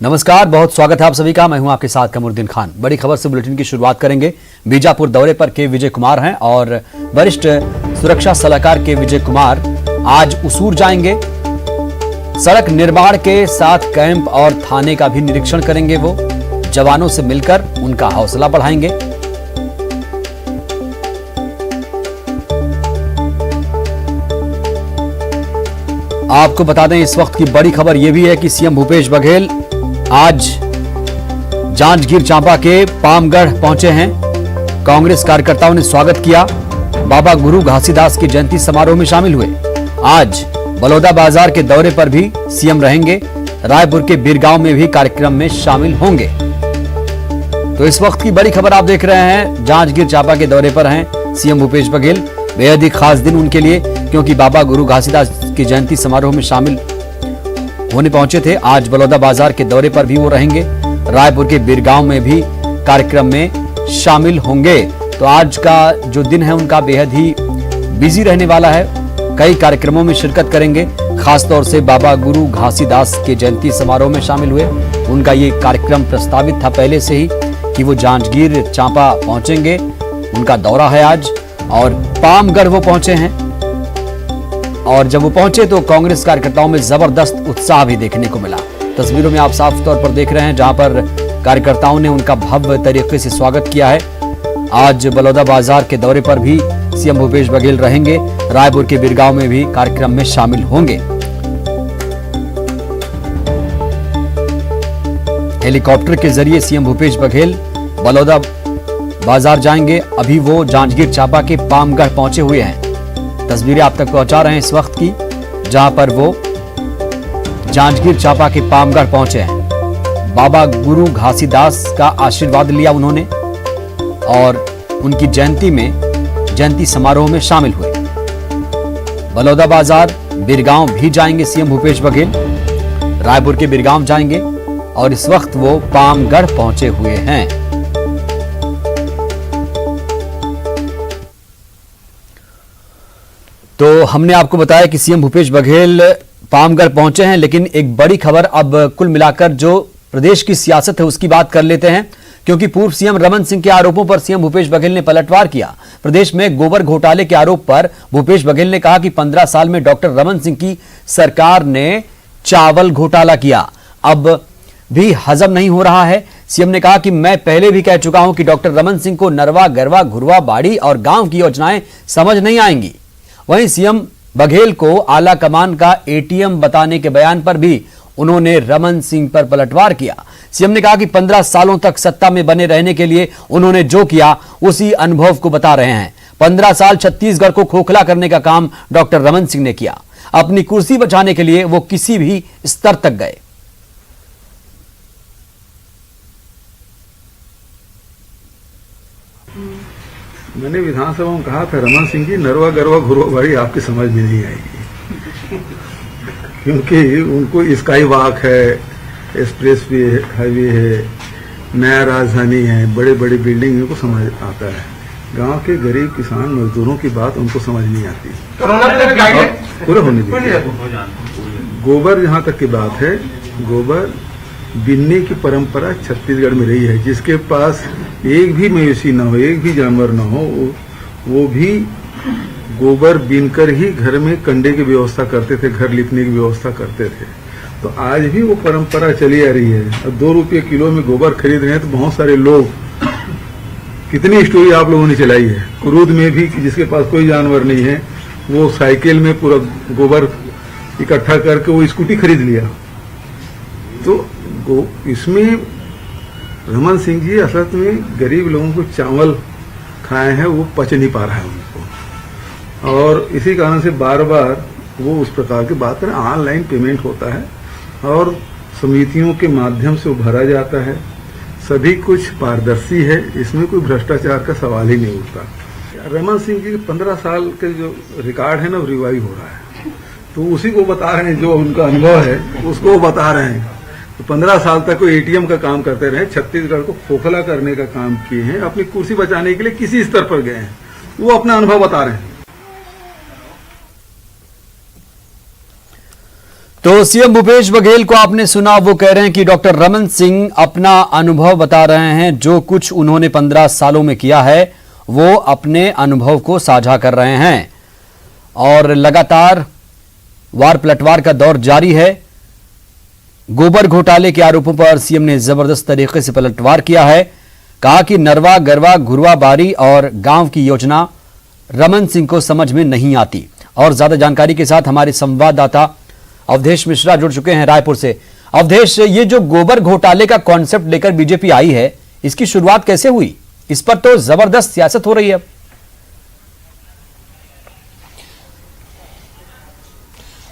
नमस्कार, बहुत स्वागत है आप सभी का। मैं हूं आपके साथ कमरुद्दीन खान। बड़ी खबर से बुलेटिन की शुरुआत करेंगे। बीजापुर दौरे पर के विजय कुमार हैं और वरिष्ठ सुरक्षा सलाहकार के विजय कुमार आज उसूर जाएंगे। सड़क निर्माण के साथ कैंप और थाने का भी निरीक्षण करेंगे। वो जवानों से मिलकर उनका हौसला बढ़ाएंगे। आपको बता दें, इस वक्त की बड़ी खबर यह भी है कि सीएम भूपेश बघेल आज जांजगीर चांपा के पामगढ़ पहुंचे हैं। कांग्रेस कार्यकर्ताओं ने स्वागत किया। बाबा गुरु घासीदास की जयंती समारोह में शामिल हुए। आज बलौदा बाजार के दौरे पर भी सीएम रहेंगे। रायपुर के बिरगांव में भी कार्यक्रम में शामिल होंगे। तो इस वक्त की बड़ी खबर आप देख रहे हैं। जांजगीर चांपा के दौरे पर हैं सीएम भूपेश बघेल। बेहद ही खास दिन उनके लिए, क्योंकि बाबा गुरु घासीदास की जयंती समारोह में शामिल होने पहुंचे थे। आज बलौदा बाजार के दौरे पर भी वो रहेंगे। रायपुर के बिरगांव में भी कार्यक्रम में शामिल होंगे। तो आज का जो दिन है उनका बेहद ही बिजी रहने वाला है। कई कार्यक्रमों में शिरकत करेंगे। खासतौर से बाबा गुरु घासीदास के जयंती समारोह में शामिल हुए। उनका ये कार्यक्रम प्रस्तावित था पहले से ही कि वो जांजगीर चांपा पहुंचेंगे। उनका दौरा है आज और पामगढ़ वो पहुंचे हैं। और जब वो पहुंचे तो कांग्रेस कार्यकर्ताओं में जबरदस्त उत्साह भी देखने को मिला। तस्वीरों में आप साफ तौर पर देख रहे हैं, जहां पर कार्यकर्ताओं ने उनका भव्य तरीके से स्वागत किया है। आज बलौदा बाजार के दौरे पर भी सीएम भूपेश बघेल रहेंगे। रायपुर के बिरगांव में भी कार्यक्रम में शामिल होंगे। हेलीकॉप्टर के जरिए सीएम भूपेश बघेल बलौदा बाजार जाएंगे। अभी वो जांजगीर चांपा के पामगढ़ पहुंचे हुए हैं। तस्वीरें आप तक पहुंचा रहे हैं इस वक्त की, जहां पर वो जांजगीर चांपा के पामगढ़ पहुंचे हैं। बाबा गुरु घासीदास का आशीर्वाद लिया उन्होंने और उनकी जयंती समारोह में शामिल हुए। बलौदा बाजार, बिरगांव भी जाएंगे सीएम भूपेश बघेल। रायपुर के बिरगांव जाएंगे और इस वक्त वो पामगढ़ पहुंचे हुए हैं। तो हमने आपको बताया कि सीएम भूपेश बघेल पामगढ़ पहुंचे हैं, लेकिन एक बड़ी खबर अब कुल मिलाकर जो प्रदेश की सियासत है उसकी बात कर लेते हैं, क्योंकि पूर्व सीएम रमन सिंह के आरोपों पर सीएम भूपेश बघेल ने पलटवार किया। प्रदेश में गोबर घोटाले के आरोप पर भूपेश बघेल ने कहा कि 15 साल में डॉक्टर रमन सिंह की सरकार ने चावल घोटाला किया, अब भी हजम नहीं हो रहा है। सीएम ने कहा कि मैं पहले भी कह चुका हूं कि डॉक्टर रमन सिंह को नरवा, गरवा, घुरवा, बाड़ी और गांव की योजनाएं समझ नहीं आएंगी। वहीं सीएम बघेल को आला कमान का एटीएम बताने के बयान पर भी उन्होंने रमन सिंह पर पलटवार किया। सीएम ने कहा कि 15 सालों तक सत्ता में बने रहने के लिए उन्होंने जो किया उसी अनुभव को बता रहे हैं। 15 साल छत्तीसगढ़ को खोखला करने का काम डॉक्टर रमन सिंह ने किया। अपनी कुर्सी बचाने के लिए वो किसी भी स्तर तक गए। मैंने विधानसभा में कहा था, रमन सिंह जी नरवा, गरवा, घुरवा, बाड़ी आपकी समझ में नहीं आएगी, क्योंकि उनको स्काई वॉक है, एक्सप्रेस वे हाईवे है, नया राजधानी है, बड़े बड़े बिल्डिंग उनको समझ आता है। गांव के गरीब किसान मजदूरों की बात उनको समझ नहीं आती। पूरा होने दीजिए। गोबर जहां तक की बात है, गोबर बिनने की परंपरा छत्तीसगढ़ में रही है। जिसके पास एक भी मवेशी ना हो, एक भी जानवर ना हो, वो भी गोबर बीनकर ही घर में कंडे की व्यवस्था करते थे, घर लिपने की व्यवस्था करते थे। तो आज भी वो परंपरा चली आ रही है। अब 2 रुपये किलो में गोबर खरीद रहे हैं तो बहुत सारे लोग, कितनी स्टोरी आप लोगों ने चलाई है। कुरूद में भी जिसके पास कोई जानवर नहीं है, वो साइकिल में पूरा गोबर इकट्ठा करके वो स्कूटी खरीद लिया। तो इसमें रमन सिंह जी असल में गरीब लोगों को चावल खाए हैं, वो पच नहीं पा रहा है उनको, और इसी कारण से बार बार वो उस प्रकार की बात करें। ऑनलाइन पेमेंट होता है और समितियों के माध्यम से वो भरा जाता है। सभी कुछ पारदर्शी है, इसमें कोई भ्रष्टाचार का सवाल ही नहीं उठता। रमन सिंह जी 15 साल के जो रिकॉर्ड है ना, वो रिवाइव हो रहा है। तो उसी को बता रहे हैं, जो उनका अनुभव है उसको वो बता रहे हैं। तो 15 साल तक वो एटीएम का काम करते रहे, छत्तीसगढ़ को खोखला करने का काम किए हैं, अपनी कुर्सी बचाने के लिए किसी स्तर पर गए हैं, वो अपना अनुभव बता रहे हैं। तो सीएम भूपेश बघेल को आपने सुना, वो कह रहे हैं कि डॉक्टर रमन सिंह अपना अनुभव बता रहे हैं। जो कुछ उन्होंने 15 सालों में किया है वो अपने अनुभव को साझा कर रहे हैं और लगातार वार पलटवार का दौर जारी है। गोबर घोटाले के आरोपों पर सीएम ने जबरदस्त तरीके से पलटवार किया है। कहा कि नरवा गरवा घुरवा बारी और गांव की योजना रमन सिंह को समझ में नहीं आती। और ज्यादा जानकारी के साथ हमारे संवाददाता अवधेश मिश्रा जुड़ चुके हैं रायपुर से। अवधेश, ये जो गोबर घोटाले का कॉन्सेप्ट लेकर बीजेपी आई है, इसकी शुरुआत कैसे हुई? इस पर तो जबरदस्त सियासत हो रही है।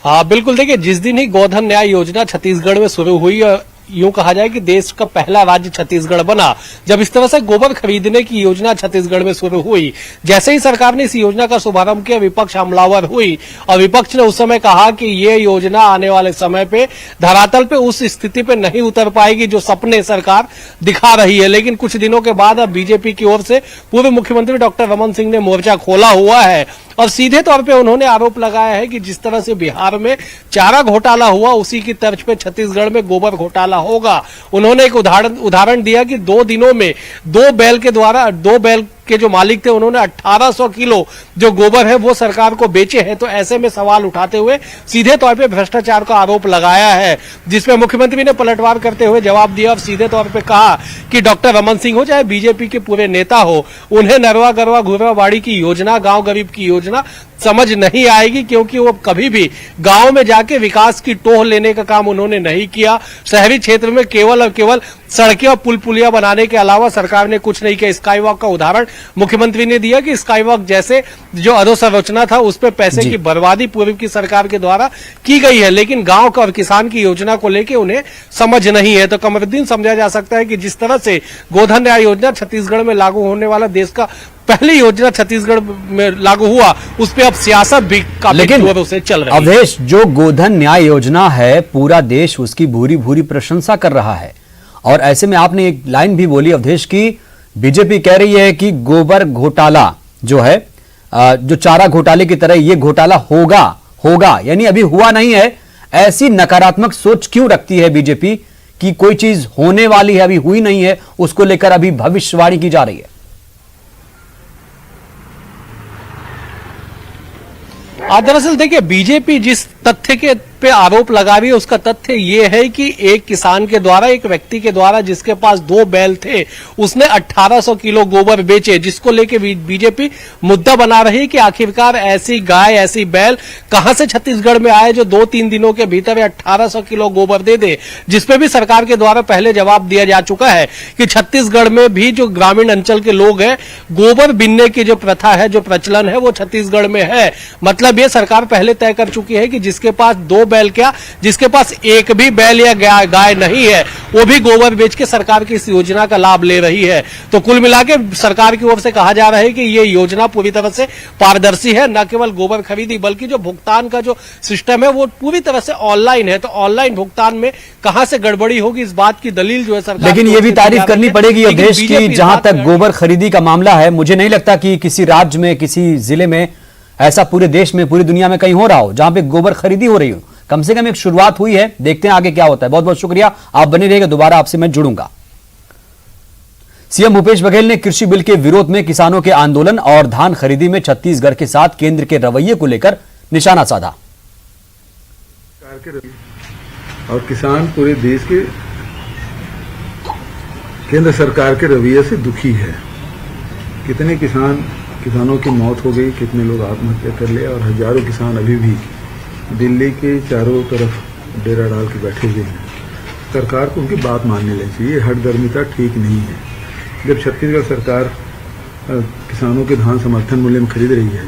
हाँ बिल्कुल, देखिए जिस दिन ही गोधन न्याय योजना छत्तीसगढ़ में शुरू हुई, यूं कहा जाए कि देश का पहला राज्य छत्तीसगढ़ बना, जब इस तरह से गोबर खरीदने की योजना छत्तीसगढ़ में शुरू हुई, जैसे ही सरकार ने इस योजना का शुभारंभ किया, विपक्ष हमलावर हुई और विपक्ष ने उस समय कहा कि ये योजना आने वाले समय पे धरातल पे उस स्थिति पे नहीं उतर पाएगी जो सपने सरकार दिखा रही है। लेकिन कुछ दिनों के बाद अब बीजेपी की ओर से पूर्व मुख्यमंत्री डॉक्टर रमन सिंह ने मोर्चा खोला हुआ है और सीधे तौर पे उन्होंने आरोप लगाया है कि जिस तरह से बिहार में चारा घोटाला हुआ, उसी की तर्ज पे छत्तीसगढ़ में गोबर घोटाला होगा। उन्होंने एक उदाहरण दिया कि 2 दिनों में 2 बैल के जो मालिक थे, उन्होंने 1800 किलो जो गोबर है वो सरकार को बेचे हैं। तो ऐसे में सवाल उठाते हुए सीधे तौर पे भ्रष्टाचार का आरोप लगाया है, जिसमें मुख्यमंत्री ने पलटवार करते हुए जवाब दिया और सीधे तौर पे कहा कि डॉक्टर रमन सिंह हो चाहे बीजेपी के पूरे नेता हो, उन्हें नरवा गरवा घुरवा बाड़ी की योजना, गांव गरीब की योजना समझ नहीं आएगी, क्योंकि वो कभी भी गांव में जाके विकास की टोह लेने का काम उन्होंने नहीं किया। शहरी क्षेत्र में केवल और केवल सड़कें और पुल पुलिया बनाने के अलावा सरकार ने कुछ नहीं किया। स्काई वॉक का उदाहरण मुख्यमंत्री ने दिया कि स्काई वॉक जैसे जो अधोसंरचना था उस पर पैसे की बर्बादी पूर्व की सरकार के द्वारा की गई है, लेकिन गांव का और किसान की योजना को लेकर उन्हें समझ नहीं है। तो कमरुद्दीन, समझा जा सकता है कि जिस तरह से गोधन न्याय योजना छत्तीसगढ़ में लागू होने वाला देश का पहली योजना छत्तीसगढ़ में लागू हुआ, उस पर अब सियासत भी काफी जोरों से चल रही है। अवधेश, जो गोधन न्याय योजना है, पूरा देश उसकी भूरी भूरी प्रशंसा कर रहा है और ऐसे में आपने एक लाइन भी बोली अवधेश की बीजेपी कह रही है कि गोबर घोटाला जो है, जो चारा घोटाले की तरह ये घोटाला होगा, यानी अभी हुआ नहीं है। ऐसी नकारात्मक सोच क्यों रखती है बीजेपी कि कोई चीज होने वाली है, अभी हुई नहीं है, उसको लेकर अभी भविष्यवाणी की जा रही है? दरअसल देखिए, बीजेपी जिस तथ्य के पे आरोप लगा रही है उसका तथ्य ये है कि एक किसान के द्वारा, एक व्यक्ति के द्वारा जिसके पास 2 बैल थे, उसने 1800 किलो गोबर बेचे, जिसको लेके बीजेपी मुद्दा बना रही है कि आखिरकार ऐसी गाय, ऐसी बैल कहां से छत्तीसगढ़ में आए जो 2-3 दिनों के भीतर 1800 किलो गोबर दे दे, जिसपे भी सरकार के द्वारा पहले जवाब दिया जा चुका है कि छत्तीसगढ़ में भी जो ग्रामीण अंचल के लोग हैं, गोबर बिनने की जो प्रथा है, जो प्रचलन है, वो छत्तीसगढ़ में है। मतलब ये सरकार पहले तय कर चुकी है कि जिसके पास 2 बैल क्या, जिसके पास एक भी बैल या गाय नहीं है, वो भी गोबर बेच के सरकार की इस योजना का लाभ ले रही है। तो कुल मिलाकर सरकार की ओर से कहा जा रहा है कि ये योजना पूरी तरह से पारदर्शी है। न केवल गोबर खरीदी बल्कि जो भुगतान का जो सिस्टम है वो पूरी तरह से ऑनलाइन है। तो ऑनलाइन भुगतान में कहां से गड़बड़ी होगी, इस बात की दलील जो है सरकार, लेकिन ये भी तारीफ करनी पड़ेगी अवधेश की, जहां तक गोबर खरीदी का मामला है, मुझे नहीं लगता कि किसी राज्य में, किसी जिले में ऐसा पूरे देश में, पूरी दुनिया में कहीं हो रहा हो जहां पे गोबर खरीदी हो रही हो। कम से कम एक शुरुआत हुई है, देखते हैं आगे क्या होता है। बहुत बहुत शुक्रिया, आप बने रहिएगा, दोबारा आपसे मैं जुड़ूंगा। सीएम भूपेश बघेल ने कृषि बिल के विरोध में किसानों के आंदोलन और धान खरीदी में छत्तीसगढ़ के साथ केंद्र के रवैये को लेकर निशाना साधा। और किसान पूरे देश के केंद्र सरकार के रवैये से दुखी है। कितने किसानों की मौत हो गई, कितने लोग आत्महत्या कर लिया और हजारों किसान अभी भी दिल्ली के चारों तरफ डेरा डाल के बैठे हुए हैं। सरकार को उनकी बात मानने लेनी चाहिए। हठधर्मिता ठीक नहीं है। जब छत्तीसगढ़ सरकार किसानों के धान समर्थन मूल्य में खरीद रही है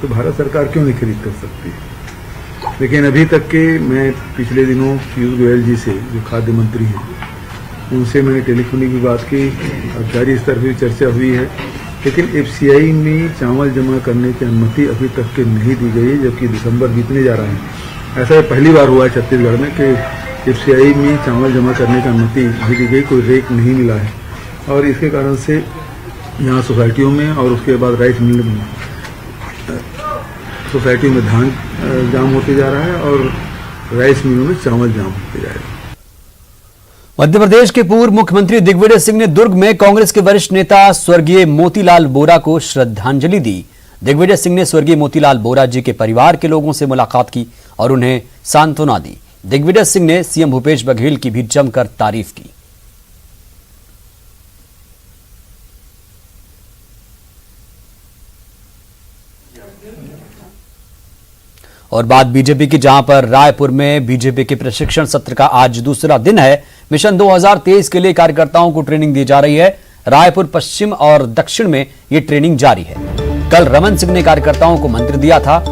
तो भारत सरकार क्यों नहीं खरीद कर सकती? लेकिन अभी तक के, मैं पिछले दिनों पीयूष गोयल जी से, जो खाद्य मंत्री हैं, उनसे मैंने टेलीफोनिक भी बात की, अधिकारी स्तर पर भी चर्चा हुई है, लेकिन एफसीआई में चावल जमा करने की अनुमति अभी तक के नहीं दी गई, जबकि दिसंबर बीतने जा रहा है। ऐसा पहली बार हुआ है छत्तीसगढ़ में कि एफसीआई में चावल जमा करने की अनुमति नहीं दी गई, कोई रेक नहीं मिला है। और इसके कारण से यहाँ सोसाइटियों में और उसके बाद राइस मिल में सोसाइटियों में धान जाम होते जा रहा है और राइस मिल में चावल जाम हो जाएगा। मध्य प्रदेश के पूर्व मुख्यमंत्री दिग्विजय सिंह ने दुर्ग में कांग्रेस के वरिष्ठ नेता स्वर्गीय मोतीलाल बोरा को श्रद्धांजलि दी। दिग्विजय सिंह ने स्वर्गीय मोतीलाल बोरा जी के परिवार के लोगों से मुलाकात की और उन्हें सांत्वना दी। दिग्विजय सिंह ने सीएम भूपेश बघेल की भी जमकर तारीफ की। और बात बीजेपी की, जहां पर रायपुर में बीजेपी के प्रशिक्षण सत्र का आज दूसरा दिन है। मिशन 2023 के लिए कार्यकर्ताओं को ट्रेनिंग दी जा रही है। रायपुर पश्चिम और दक्षिण में यह ट्रेनिंग जारी है। कल रमन सिंह ने कार्यकर्ताओं को मंत्र दिया था।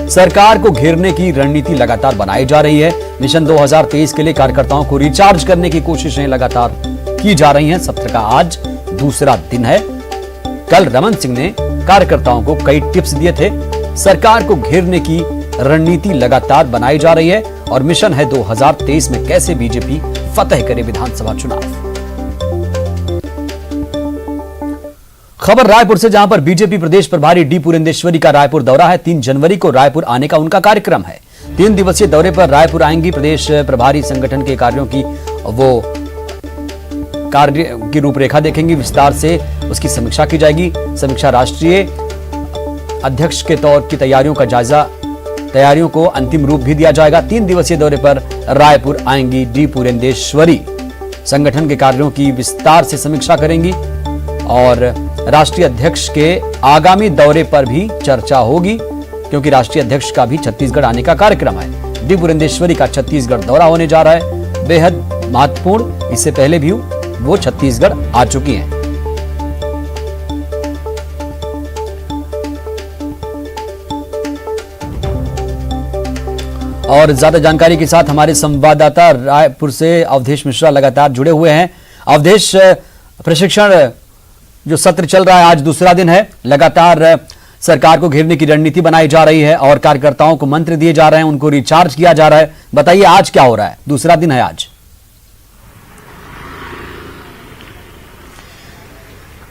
सरकार को घेरने की रणनीति लगातार बनाई जा रही है। मिशन 2023 के लिए कार्यकर्ताओं को रिचार्ज करने की कोशिशें लगातार की जा रही हैं। सत्र का आज दूसरा दिन है। कल रमन सिंह ने कार्यकर्ताओं को कई टिप्स दिए थे। सरकार को घेरने की रणनीति लगातार बनाई जा रही है और मिशन है 2023 में कैसे बीजेपी फतेह करे विधानसभा चुनाव। खबर रायपुर से, जहां पर बीजेपी प्रदेश प्रभारी डी पुरेंदेश्वरी का रायपुर दौरा है। 3 जनवरी को रायपुर आने का उनका कार्यक्रम है। 3 दिवसीय दौरे पर रायपुर आएंगी। प्रदेश प्रभारी संगठन के कार्यों की वो कार्य की रूपरेखा देखेंगी। विस्तार से उसकी समीक्षा की जाएगी। समीक्षा राष्ट्रीय अध्यक्ष के तौर की तैयारियों को अंतिम रूप भी दिया जाएगा। 3 दिवसीय दौरे पर रायपुर आएंगी डी पुरेंदेश्वरी। संगठन के कार्यों की विस्तार से समीक्षा करेंगी और राष्ट्रीय अध्यक्ष के आगामी दौरे पर भी चर्चा होगी, क्योंकि राष्ट्रीय अध्यक्ष का भी छत्तीसगढ़ आने का कार्यक्रम है। डी पुरेंदेश्वरी का छत्तीसगढ़ दौरा होने जा रहा है, बेहद महत्वपूर्ण। इससे पहले भी वो छत्तीसगढ़ आ चुकी हैं। और ज्यादा जानकारी के साथ हमारे संवाददाता रायपुर से अवधेश मिश्रा लगातार जुड़े हुए हैं। अवधेश, प्रशिक्षण जो सत्र चल रहा है आज दूसरा दिन है। लगातार सरकार को घेरने की रणनीति बनाई जा रही है और कार्यकर्ताओं को मंत्र दिए जा रहे हैं, उनको रिचार्ज किया जा रहा है। बताइए आज क्या हो रहा है? दूसरा दिन है आज।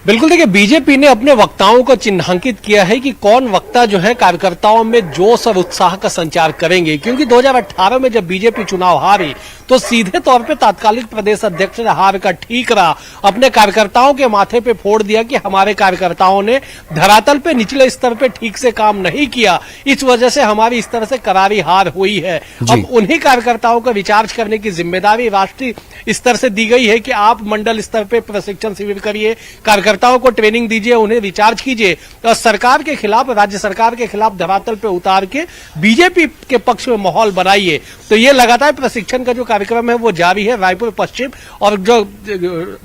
बिल्कुल, देखिए बीजेपी ने अपने वक्ताओं को चिन्हांकित किया है कि कौन वक्ता जो है कार्यकर्ताओं में जोश और उत्साह का संचार करेंगे, क्योंकि 2018 में जब बीजेपी चुनाव हारी तो सीधे तौर पे तात्कालिक प्रदेश अध्यक्ष ने हार का ठीकरा अपने कार्यकर्ताओं के माथे पे फोड़ दिया कि हमारे कार्यकर्ताओं ने धरातल पे निचले स्तर पे ठीक से काम नहीं किया, इस वजह से हमारी इस तरह से करारी हार हुई है। अब उन्हीं कार्यकर्ताओं को रिचार्ज करने की जिम्मेदारी राष्ट्रीय स्तर से दी गई है कि आप मंडल स्तर पे प्रशिक्षण शिविर करिए, कार्यकर्ताओं को ट्रेनिंग दीजिए, उन्हें रिचार्ज कीजिए और सरकार के खिलाफ, राज्य सरकार के खिलाफ धरातल पे उतार के बीजेपी के पक्ष में माहौल बनाइए। तो ये लगातार प्रशिक्षण का जो कार्यक्रम है वो जारी है। रायपुर पश्चिम और जो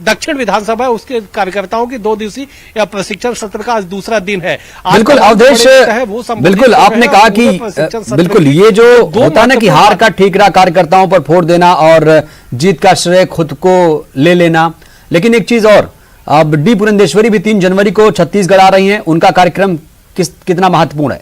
दक्षिण विधानसभा है उसके कार्यकर्ताओं की 2 दिवसीय प्रशिक्षण सत्र का आज दूसरा दिन है। बिल्कुल अवधेश, बिल्कुल आपने कहा कि बिल्कुल ये जो होता है ना कि हार का ठीकरा कार्यकर्ताओं पर फोड़ देना और जीत का श्रेय खुद को ले लेना, लेकिन एक चीज और, अब डी पुरेंदेश्वरी भी 3 जनवरी को छत्तीसगढ़ आ रही हैं। उनका कार्यक्रम कितना महत्वपूर्ण है?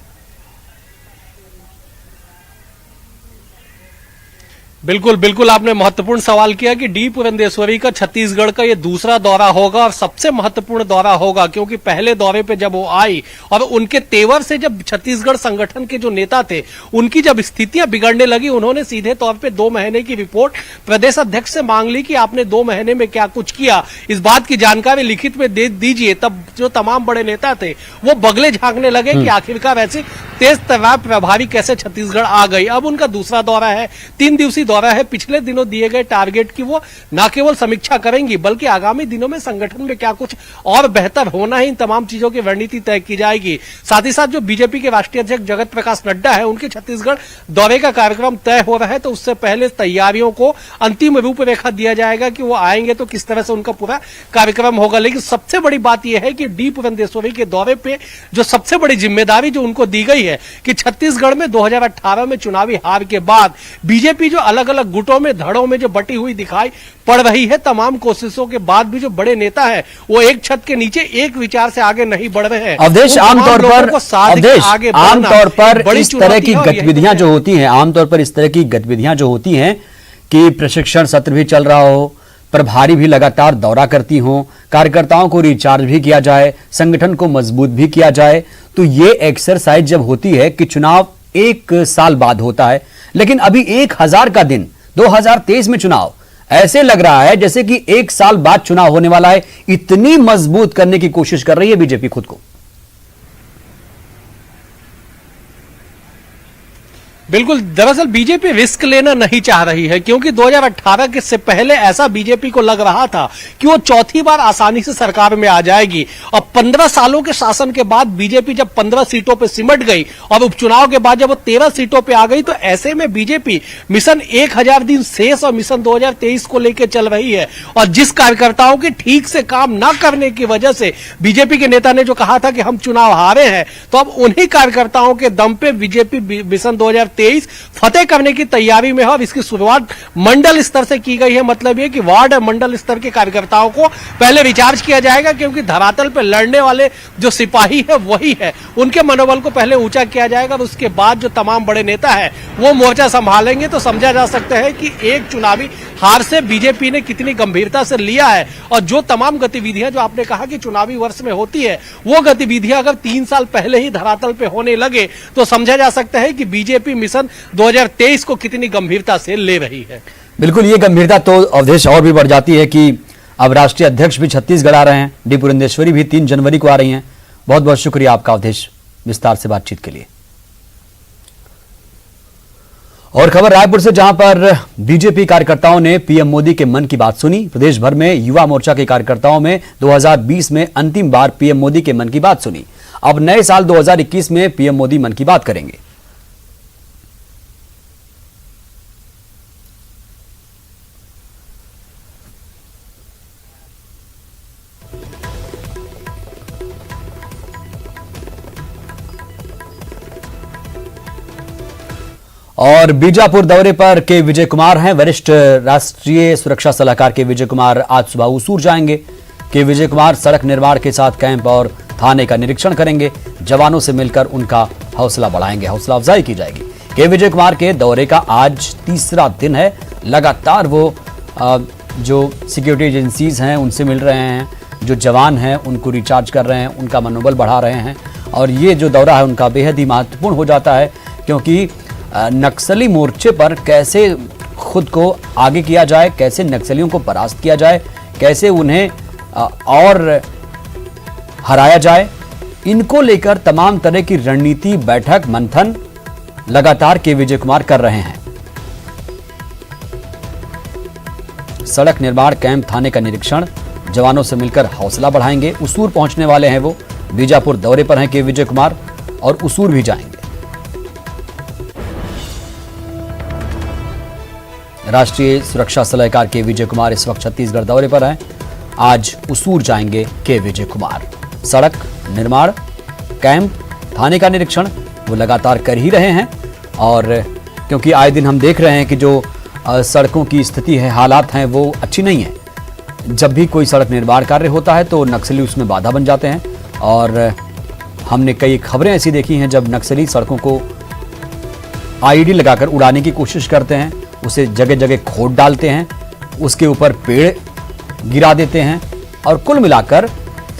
बिल्कुल बिल्कुल, आपने महत्वपूर्ण सवाल किया कि डी पुरंदेश्वरी का छत्तीसगढ़ का ये दूसरा दौरा होगा और सबसे महत्वपूर्ण दौरा होगा, क्योंकि पहले दौरे पे जब वो आई और उनके तेवर से जब छत्तीसगढ़ संगठन के जो नेता थे उनकी जब स्थितियां बिगड़ने लगी, उन्होंने सीधे तौर पे 2 महीने की रिपोर्ट प्रदेश अध्यक्ष से मांग ली कि आपने 2 महीने में क्या कुछ किया, इस बात की जानकारी लिखित में दे दीजिए। तब जो तमाम बड़े नेता थे वो बगले झांकने लगे कि आखिरकार ऐसी तेज तर्रार प्रभारी कैसे छत्तीसगढ़ आ गई। अब उनका दूसरा दौरा है, 3 दिवसीय दौरा है। पिछले दिनों दिए गए टारगेट की वो न केवल समीक्षा करेंगी बल्कि आगामी दिनों में संगठन में क्या कुछ और बेहतर होना है, इन तमाम चीजों की रणनीति तय की जाएगी। साथ ही साथ जो बीजेपी के राष्ट्रीय अध्यक्ष जगत प्रकाश नड्डा है, उनके छत्तीसगढ़ दौरे का कार्यक्रम तय हो रहा है, तो उससे पहले तैयारियों को अंतिम रूपरेखा दिया जाएगा कि वो आएंगे तो किस तरह से उनका पूरा कार्यक्रम होगा। लेकिन सबसे बड़ी बात यह है कि डी पुरंदेश्वरी के दौरे पे जो सबसे बड़ी जिम्मेदारी जो उनको दी गई है कि छत्तीसगढ़ में 2018 में चुनावी हार के बाद बीजेपी जो अलग अलग गुटों में, धड़ों में जो बटी हुई दिखाई पड़ रही है, तमाम कोशिशों के बाद भी जो बड़े नेता है वो एक छत के नीचे एक विचार से आगे नहीं बढ़ रहे हैं। अवधेश, आमतौर पर इस तरह की गतिविधियां जो होती हैं, आमतौर पर इस तरह की गतिविधियां जो होती हैं कि प्रशिक्षण सत्र भी चल रहा हो, प्रभारी भी लगातार दौरा करती हो, कार्यकर्ताओं को रिचार्ज भी किया जाए, संगठन को मजबूत भी किया जाए, तो ये एक्सरसाइज जब होती है कि चुनाव 1 साल बाद होता है, लेकिन अभी 1000 का दिन 2023 में चुनाव, ऐसे लग रहा है जैसे कि 1 साल बाद चुनाव होने वाला है। इतनी मजबूत करने की कोशिश कर रही है बीजेपी खुद को। बिल्कुल, दरअसल बीजेपी रिस्क लेना नहीं चाह रही है, क्योंकि 2018 के से पहले ऐसा बीजेपी को लग रहा था कि वो चौथी बार आसानी से सरकार में आ जाएगी। और 15 सालों के शासन के बाद बीजेपी जब 15 सीटों पे सिमट गई और उपचुनाव के बाद जब वो 13 सीटों पे आ गई, तो ऐसे में बीजेपी मिशन 1000 दिन शेष और मिशन 2023 को लेकर चल रही है। और जिस कार्यकर्ताओं के ठीक से काम न करने की वजह से बीजेपी के नेता ने जो कहा था कि हम चुनाव हारे हैं, तो अब उन्हीं कार्यकर्ताओं के दम पे बीजेपी मिशन 2023 फतेह करने की तैयारी में है। और इसकी शुरुआत मंडल स्तर से की गई है। मतलब ये कि वार्ड और मंडल स्तर के कार्यकर्ताओं को पहले रिचार्ज किया जाएगा, क्योंकि धरातल पर लड़ने वाले जो सिपाही है वही है, उनके मनोबल को पहले ऊंचा किया जाएगा। और उसके बाद जो तमाम बड़े नेता है वो मोर्चा संभालेंगे। तो समझा जा सकता है कि एक चुनावी हार से बीजेपी ने कितनी गंभीरता से लिया है। और जो तमाम गतिविधियां जो आपने कहा कि चुनावी वर्ष में होती है, वो गतिविधियां अगर 3 साल पहले ही धरातल पे होने लगे तो समझा जा सकता है कि बीजेपी मिशन 2023 को कितनी गंभीरता से ले रही है। बिल्कुल, ये गंभीरता तो अवधेश और भी बढ़ जाती है कि अब राष्ट्रीय अध्यक्ष भी छत्तीसगढ़ आ रहे हैं, डी पुरंदेश्वरी भी 3 जनवरी को आ रही हैं। बहुत बहुत शुक्रिया आपका अवधेश, विस्तार से बातचीत के लिए। और खबर रायपुर से, जहां पर बीजेपी कार्यकर्ताओं ने पीएम मोदी के मन की बात सुनी। प्रदेश भर में युवा मोर्चा के कार्यकर्ताओं में 2020 में अंतिम बार पीएम मोदी के मन की बात सुनी। अब नए साल 2021 में पीएम मोदी मन की बात करेंगे। और बीजापुर दौरे पर के विजय कुमार हैं। वरिष्ठ राष्ट्रीय सुरक्षा सलाहकार के विजय कुमार आज सुबह उसूर जाएंगे। के विजय कुमार सड़क निर्माण के साथ कैंप और थाने का निरीक्षण करेंगे। जवानों से मिलकर उनका हौसला बढ़ाएंगे, हौसला अफजाई की जाएगी। के विजय कुमार के दौरे का आज तीसरा दिन है। लगातार वो जो सिक्योरिटी एजेंसीज हैं उनसे मिल रहे हैं, जो जवान हैं उनको रिचार्ज कर रहे हैं, उनका मनोबल बढ़ा रहे हैं। और ये जो दौरा है उनका बेहद ही महत्वपूर्ण हो जाता है, क्योंकि नक्सली मोर्चे पर कैसे खुद को आगे किया जाए, कैसे नक्सलियों को परास्त किया जाए, कैसे उन्हें और हराया जाए, इनको लेकर तमाम तरह की रणनीति, बैठक, मंथन लगातार के विजय कुमार कर रहे हैं। सड़क निर्माण कैंप, थाने का निरीक्षण, जवानों से मिलकर हौसला बढ़ाएंगे। उसूर पहुंचने वाले हैं वो। बीजापुर दौरे पर हैं के विजय कुमार और उसूर भी जाएंगे। राष्ट्रीय सुरक्षा सलाहकार के विजय कुमार इस वक्त छत्तीसगढ़ दौरे पर हैं। आज उसूर जाएंगे के विजय कुमार। सड़क निर्माण कैंप, थाने का निरीक्षण वो लगातार कर ही रहे हैं। और क्योंकि आए दिन हम देख रहे हैं कि जो सड़कों की स्थिति है, हालात हैं, वो अच्छी नहीं है। जब भी कोई सड़क निर्माण कार्य होता है तो नक्सली उसमें बाधा बन जाते हैं। और हमने कई खबरें ऐसी देखी हैं जब नक्सली सड़कों को आईडी लगाकर उड़ाने की कोशिश करते हैं, उसे जगह जगह खोद डालते हैं, उसके ऊपर पेड़ गिरा देते हैं। और कुल मिलाकर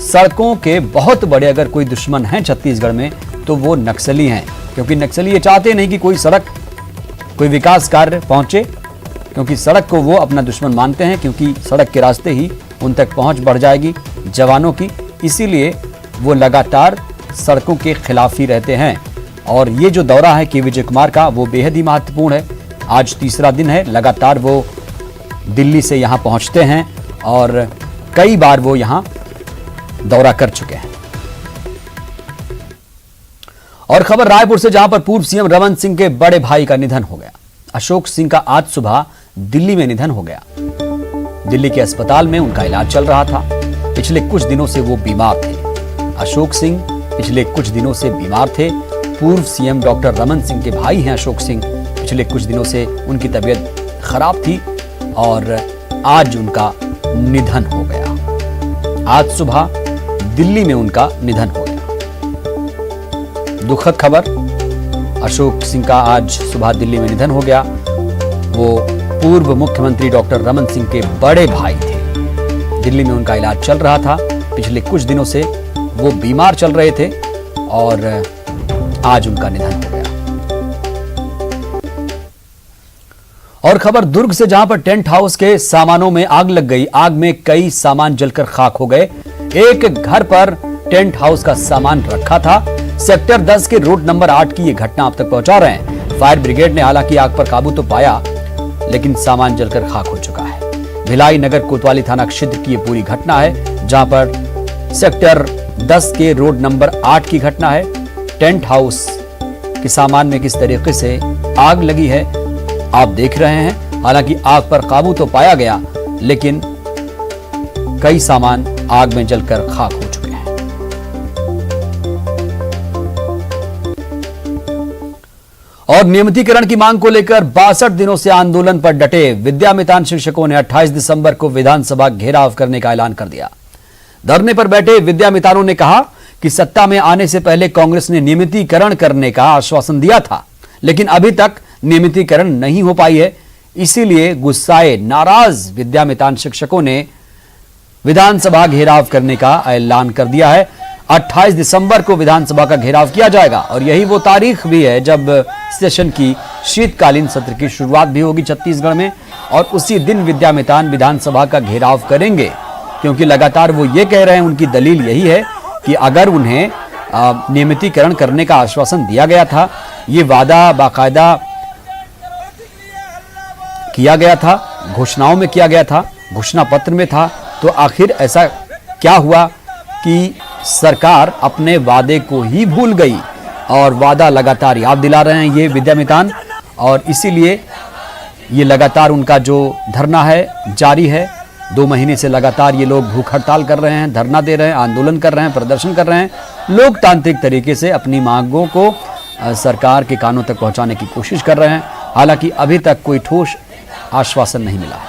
सड़कों के बहुत बड़े अगर कोई दुश्मन हैं छत्तीसगढ़ में तो वो नक्सली हैं। क्योंकि नक्सली ये चाहते नहीं कि कोई सड़क, कोई विकास कार्य पहुंचे, क्योंकि सड़क को वो अपना दुश्मन मानते हैं, क्योंकि सड़क के रास्ते ही उन तक पहुंच बढ़ जाएगी जवानों की। इसीलिए वो लगातार सड़कों के खिलाफ ही रहते हैं। और ये जो दौरा है के विजय कुमार का वो बेहद ही महत्वपूर्ण है। आज तीसरा दिन है। लगातार वो दिल्ली से यहां पहुंचते हैं और कई बार वो यहां दौरा कर चुके हैं। और खबर रायपुर से, जहां पर पूर्व सीएम रमन सिंह के बड़े भाई का निधन हो गया। अशोक सिंह का आज सुबह दिल्ली में निधन हो गया। दिल्ली के अस्पताल में उनका इलाज चल रहा था। पिछले कुछ दिनों से वो बीमार थे। अशोक सिंह पिछले कुछ दिनों से बीमार थे। पूर्व सीएम डॉक्टर रमन सिंह के भाई हैं अशोक सिंह। पिछले कुछ दिनों से उनकी तबीयत खराब थी और आज उनका निधन हो गया। आज सुबह दिल्ली में उनका निधन हो गया। दुखद खबर, अशोक सिंह का आज सुबह दिल्ली में निधन हो गया। वो पूर्व मुख्यमंत्री डॉक्टर रमन सिंह के बड़े भाई थे। दिल्ली में उनका इलाज चल रहा था। पिछले कुछ दिनों से वो बीमार चल रहे थे और आज उनका निधन हो गया। और खबर दुर्ग से, जहां पर टेंट हाउस के सामानों में आग लग गई। आग में कई सामान जलकर खाक हो गए। एक घर पर टेंट हाउस का सामान रखा था। सेक्टर 10 के रोड नंबर 8 की ये घटना आप तक पहुंचा रहे हैं। फायर ब्रिगेड ने हालांकि आग पर काबू तो पाया, लेकिन सामान जलकर खाक हो चुका है। भिलाई नगर कोतवाली थाना क्षेत्र की ये पूरी घटना है, जहां पर सेक्टर 10 के रोड नंबर 8 की घटना है। टेंट हाउस के सामान में किस तरीके से आग लगी है आप देख रहे हैं। हालांकि आग पर काबू तो पाया गया, लेकिन कई सामान आग में जलकर खाक हो चुके हैं। और नियमितीकरण की मांग को लेकर 62 दिनों से आंदोलन पर डटे विद्यामितान शिक्षकों ने 28 दिसंबर को विधानसभा घेराव करने का ऐलान कर दिया। धरने पर बैठे विद्यामितानों ने कहा कि सत्ता में आने से पहले कांग्रेस ने नियमितीकरण करने का आश्वासन दिया था, लेकिन अभी तक नियमितीकरण नहीं हो पाई है। इसीलिए गुस्साए नाराज विद्यामितान शिक्षकों ने विधानसभा घेराव करने का ऐलान कर दिया है। 28 दिसंबर को विधानसभा का घेराव किया जाएगा और यही वो तारीख भी है जब सेशन की शीतकालीन सत्र की शुरुआत भी होगी छत्तीसगढ़ में, और उसी दिन विद्यामितान विधानसभा का घेराव करेंगे, क्योंकि लगातार वो ये कह रहे हैं, उनकी दलील यही है कि अगर उन्हें नियमितीकरण करने का आश्वासन दिया गया था, ये वादा बाकायदा किया गया था, घोषणाओं में किया गया था, घोषणा पत्र में था, तो आखिर ऐसा क्या हुआ कि सरकार अपने वादे को ही भूल गई और वादा लगातार याद दिला रहे हैं ये विद्यामितान, और इसीलिए ये लगातार उनका जो धरना है जारी है। 2 महीने से लगातार ये लोग भूख हड़ताल कर रहे हैं, धरना दे रहे हैं, आंदोलन कर रहे हैं, प्रदर्शन कर रहे हैं, लोकतांत्रिक तरीके से अपनी मांगों को सरकार के कानों तक पहुंचाने की कोशिश कर रहे हैं। हालांकि अभी तक कोई ठोस आश्वासन नहीं मिला है।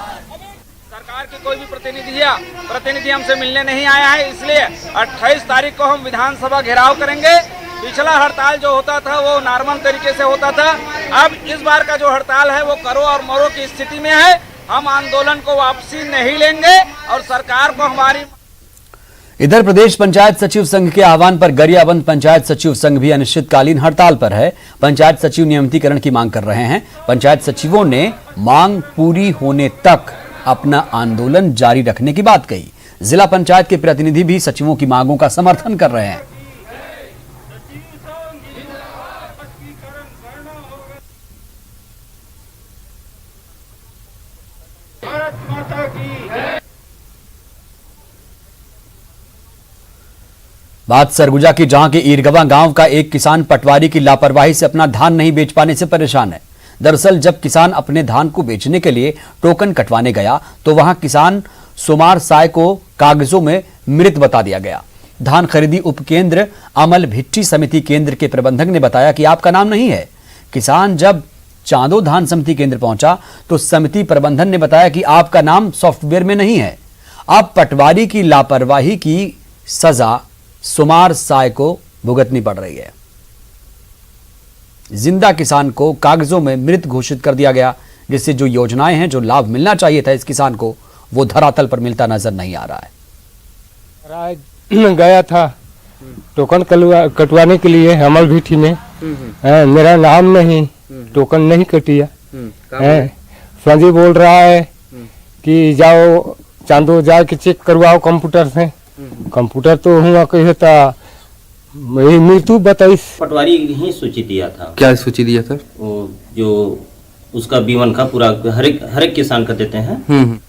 सरकार की कोई भी प्रतिनिधि हमसे मिलने नहीं आया है, इसलिए 28 तारीख को हम विधानसभा घेराव करेंगे। पिछला हड़ताल जो होता था वो नॉर्मल तरीके से होता था, अब इस बार का जो हड़ताल है वो करो और मरो की स्थिति में है। हम आंदोलन को वापसी नहीं लेंगे और सरकार को हमारी। इधर प्रदेश पंचायत सचिव संघ के आह्वान पर गरियाबंद पंचायत सचिव संघ भी अनिश्चितकालीन हड़ताल पर है। पंचायत सचिव नियमितीकरण की मांग कर रहे हैं। पंचायत सचिवों ने मांग पूरी होने तक अपना आंदोलन जारी रखने की बात कही। जिला पंचायत के प्रतिनिधि भी सचिवों की मांगों का समर्थन कर रहे हैं। बात सरगुजा की, जहां के ईरगवा गांव का एक किसान पटवारी की लापरवाही से अपना धान नहीं बेच पाने से परेशान है। दरअसल जब किसान अपने धान को बेचने के लिए टोकन कटवाने गया तो वहां किसान सोमार साय को कागजों में मृत बता दिया गया। धान खरीदी उपकेंद्र अमल भिट्टी समिति केंद्र के प्रबंधक ने बताया कि आपका नाम नहीं है। किसान जब चांदो धान समिति केंद्र पहुंचा तो समिति प्रबंधन ने बताया कि आपका नाम सॉफ्टवेयर में नहीं है। अब पटवारी की लापरवाही की सजा सुमार साय को भुगतनी पड़ रही है। जिंदा किसान को कागजों में मृत घोषित कर दिया गया, जिससे जो योजनाएं हैं, जो लाभ मिलना चाहिए था इस किसान को, वो धरातल पर मिलता नजर नहीं आ रहा है। गया था टोकन कटवाने के लिए अमल भीठी में, मेरा नाम नहीं, टोकन नहीं कटिया। संजय बोल रहा है कि जाओ चांदो जाके चेक करवाओ कंप्यूटर से। कंप्यूटर तो हुआ कहता मृत्यु बताइस। पटवारी ही सूची दिया था। क्या सूची दिया था? वो जो उसका बीवन का पूरा हर एक किसान का देते हैं।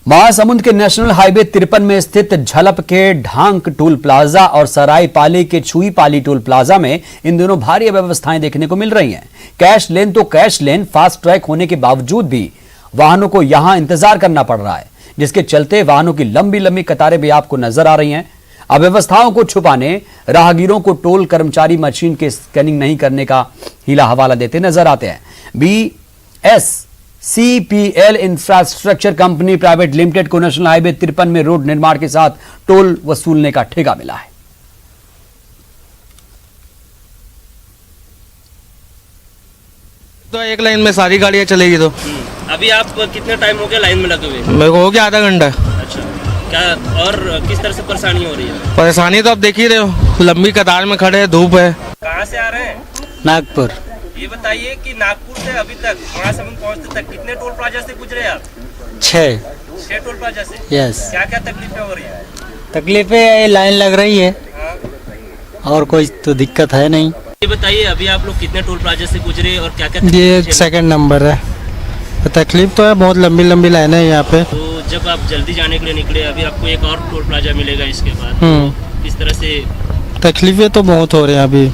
महासमुंद के नेशनल हाईवे 53 में स्थित झलप के ढांक टोल प्लाजा और सरायपाली के छुईपाली टोल प्लाजा में इन दिनों भारी अव्यवस्थाएं देखने को मिल रही हैं। कैश लेन तो कैश लेन, फास्ट ट्रैक होने के बावजूद भी वाहनों को यहां इंतजार करना पड़ रहा है, जिसके चलते वाहनों की लंबी लंबी कतारें भी आपको नजर आ रही हैं। अव्यवस्थाओं को छुपाने राहगीरों को टोल कर्मचारी मशीन के स्कैनिंग नहीं करने का हीला हवाला देते नजर आते हैं। BSCPL infrastructure company private limited को नेशनल हाईवे 53 में रोड निर्माण के साथ टोल वसूलने का ठेका मिला है। तो एक लाइन में सारी गाड़ियां चलेगी। तो अभी आप कितने टाइम हो गया लाइन में लगे हुए? मेरे को हो गया आधा घंटा। अच्छा, क्या और किस तरह से परेशानी हो रही है? परेशानी तो आप देख ही रहे हो, लंबी कतार में खड़े हैं, धूप है। कहाँ से आ रहे हैं? नागपुर। ये बताइए कि नागपुर से अभी तक महासमुंद पहुंचते तक कितने टोल प्लाजा से गुजरे आप? 6 टोल प्लाजा से। यस। क्या क्या तकलीफें हो रही है? तकलीफें लाइन लग रही है और कोई तो दिक्कत है नहीं। ये बताइए अभी आप लोग कितने टोल प्लाजा से गुजरे और क्या क्या ये सेकंड नंबर है। तकलीफ तो है, बहुत लंबी लंबी लाइन है यहाँ पे। तो जब आप जल्दी जाने के लिए निकले, अभी आपको एक और टोल प्लाजा मिलेगा इसके बाद, तो किस तरह से तकलीफें तो बहुत हो रही हैं अभी।